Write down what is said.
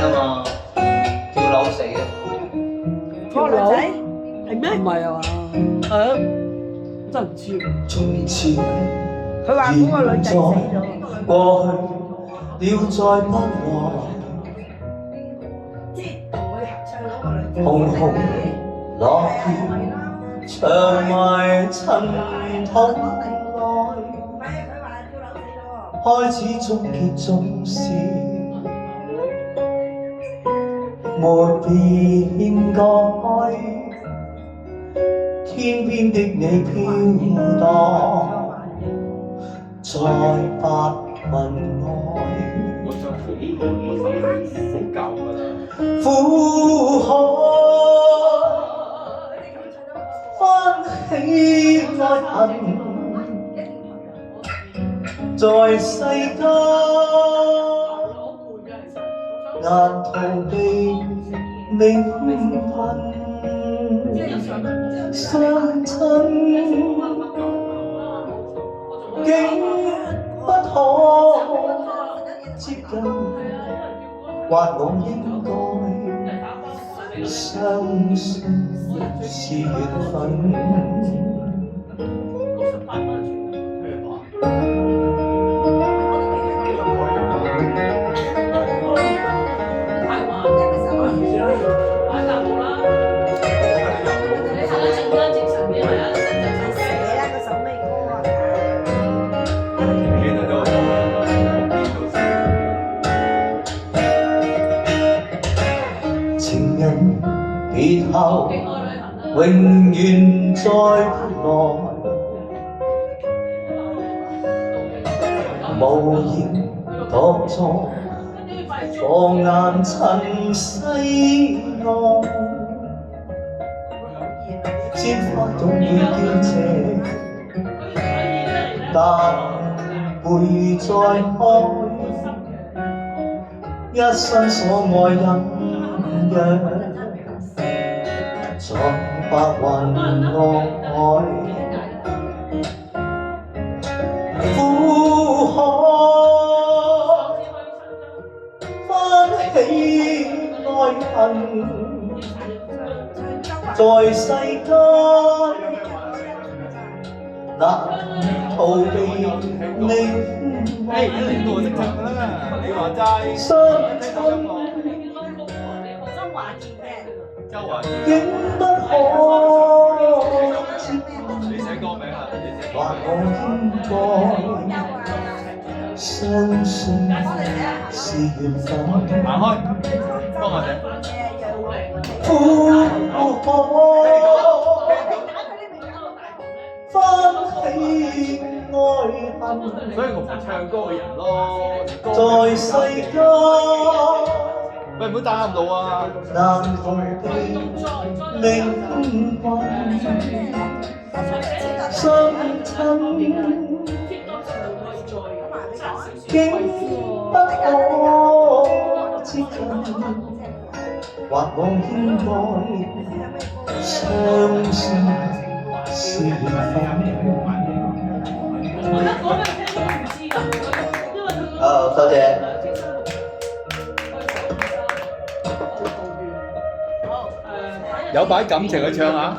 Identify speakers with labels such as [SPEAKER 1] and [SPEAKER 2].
[SPEAKER 1] 啊嘛，跳樓死啊！
[SPEAKER 2] 跳樓係咩？
[SPEAKER 3] 唔係啊嘛，
[SPEAKER 2] 係啊，
[SPEAKER 3] 真係唔知喎。
[SPEAKER 1] 從前
[SPEAKER 2] 佢話嗰個女仔死咗。
[SPEAKER 1] 過去了再不來，空空落葉長埋塵土內，開始終結總是沒變改。天邊的你飄蕩在白雲外，苦海翻起愛恨，在世間難逃避命運。相親竟不可接近，或我應該相信是緣分。情人別後永遠再不來，無言獨坐放眼塵世外，尖花總會凋謝，但會再開，一生所愛隱約在白雲外，苦海翻起愛恨，在世間難逃避命運，相親竟不可接近，或我應該相信是緣分。行開，幫我哋。苦海翻起愛恨，
[SPEAKER 4] 所以我唔係唱歌嘅人咯。
[SPEAKER 1] 在世間
[SPEAKER 4] 喂，唔好打入路啊！
[SPEAKER 1] 難逃避命運，相親竟不可接近，或我應該相信是緣分。多謝。
[SPEAKER 4] 有擺感情去唱下。